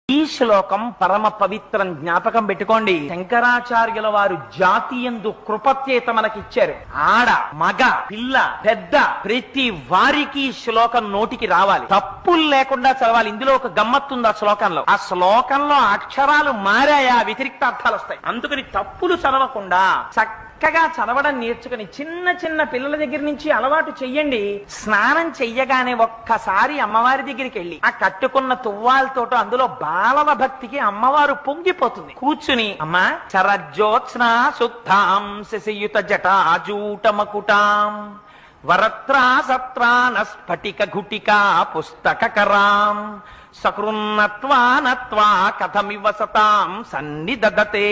ఈ శ్లోకం పరమ పవిత్రం, జ్ఞాపకం పెట్టుకోండి. శంకరాచార్యుల వారు జాతియందు కృపచేత మనకిచ్చారు. ఆడ మగ పిల్ల పెద్ద ప్రతి వారికి శ్లోకం నోటికి రావాలి, తప్పులు లేకుండా చదవాలి. ఇందులో ఒక గమ్మత్తుంది ఆ శ్లోకంలో. ఆ శ్లోకంలో అక్షరాలు మారాయా వ్యతిరిక్త అర్థాలు వస్తాయి. అందుకని తప్పులు చదవకుండా చక్కగా చదవడం నేర్చుకుని చిన్న చిన్న పిల్లల దగ్గర నుంచి అలవాటు చెయ్యండి. స్నానం చెయ్యగానే ఒక్కసారి అమ్మవారి దగ్గరికి వెళ్ళి ఆ కట్టుకున్న తువ్వాలతోటో అందులో బాలవ భక్తికి అమ్మవారు పొంగిపోతుంది. కూర్చుని అమ్మా చరజ్యోత్స్నా సుక్తాం శశియుత జటాజూటమకుటాం వరత్రా సత్రాన స్ఫటిక ఘుటికా పుస్తకరాం సకృన్నత్వా నత్వా కథమివ సతాం సన్నిదదతే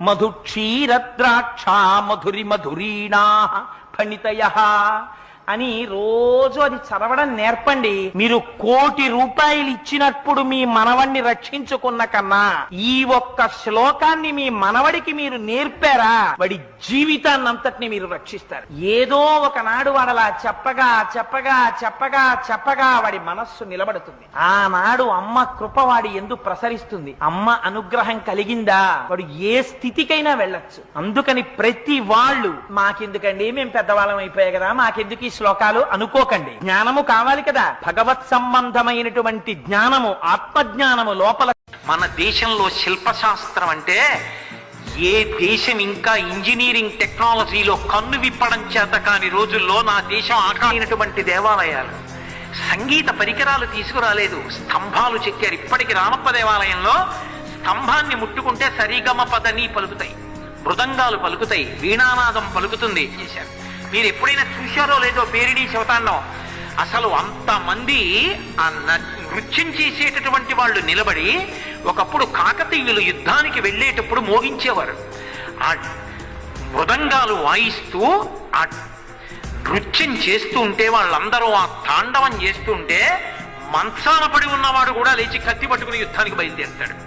మధుక్షీరద్రాక్షా మధురి మధురీణా ఫణితయః అని రోజు అది చదవడం నేర్పండి. మీరు 1,000,000 రూపాయలు ఇచ్చినప్పుడు మీ మనవణ్ణి రక్షించుకున్న కన్నా ఈ ఒక్క శ్లోకాన్ని మీ మనవడికి మీరు నేర్పారా, వాడి జీవితాన్ని అంతటిని మీరు రక్షిస్తారు. ఏదో ఒకనాడు వాడలా చెప్పగా చెప్పగా చెప్పగా చెప్పగా వాడి మనస్సు నిలబడుతుంది. ఆనాడు అమ్మ కృప వాడి ఎందు ప్రసరిస్తుంది. అమ్మ అనుగ్రహం కలిగిందా వాడు ఏ స్థితికైనా వెళ్ళొచ్చు. అందుకని ప్రతి వాళ్ళు మాకెందుకండి, మేము పెద్దవాళ్ళం అయిపోయాయి కదా, మాకెందుకు శ్లోకాలు అనుకోకండి. జ్ఞానము కావాలి కదా, భగవత్ సంబంధమైనటువంటి జ్ఞానము, ఆత్మజ్ఞానము లోపల. మన దేశంలో శిల్పశాస్త్రం అంటే ఏ దేశం ఇంకా ఇంజనీరింగ్ టెక్నాలజీలో కన్ను విప్పడం చేత కాని రోజుల్లో నా దేశం ఆకారైనటువంటి దేవాలయాలు సంగీత పరికరాలు తీసుకురాలేదు, స్తంభాలు చెక్కారు. ఇప్పటికి రామప్ప దేవాలయంలో స్తంభాన్ని ముట్టుకుంటే సరిగమ పదని పలుకుతాయి, మృదంగాలు పలుకుతాయి, వీణానాదం పలుకుతుంది చేశారు. మీరు ఎప్పుడైనా చూశారో లేదో పేరిణీ శివతాండం. అసలు అంతమంది ఆ నృత్యం చేసేటటువంటి వాళ్ళు నిలబడి ఒకప్పుడు కాకతీయులు యుద్ధానికి వెళ్ళేటప్పుడు మోగించేవారు. ఆ మృదంగాలు వాయిస్తూ ఆ నృత్యం చేస్తూ ఉంటే వాళ్ళందరూ ఆ తాండవం చేస్తూ ఉంటే మంచాన పడి ఉన్నవాడు కూడా లేచి కత్తి పట్టుకుని యుద్ధానికి బయలుదేరుతాడు.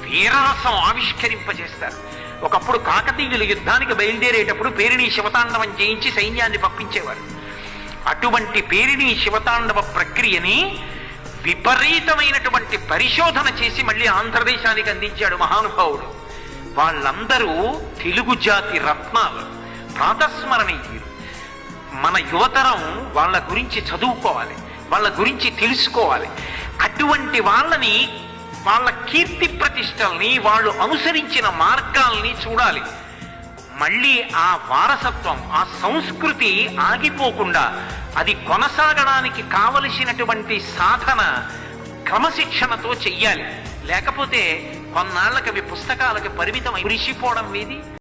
వీరరసం ఆవిష్కరింపజేస్తారు. ఒకప్పుడు కాకతీయులు యుద్ధానికి బయలుదేరేటప్పుడు పేరిణీ శివతాండవం చేయించి సైన్యాన్ని పంపించేవారు. అటువంటి పేరిణీ శివతాండవ ప్రక్రియని విపరీతమైనటువంటి పరిశోధన చేసి మళ్ళీ ఆంధ్రదేశానికి అందించాడు మహానుభావుడు. వాళ్ళందరూ తెలుగు జాతి రత్నాలు, ప్రాతస్మరణీయులు. మన యువతరం వాళ్ళ గురించి చదువుకోవాలి, వాళ్ళ గురించి తెలుసుకోవాలి. అటువంటి వాళ్ళని, వాళ్ళ కీర్తి ప్రతిష్టల్ని, వాళ్ళు అనుసరించిన మార్గాల్ని చూడాలి. మళ్ళీ ఆ వారసత్వం, ఆ సంస్కృతి ఆగిపోకుండా అది కొనసాగడానికి కావలసినటువంటి సాధన క్రమశిక్షణతో చెయ్యాలి. లేకపోతే కొన్నాళ్ళకి అవి పుస్తకాలకు పరిమితం మురిసిపోవడం మీది.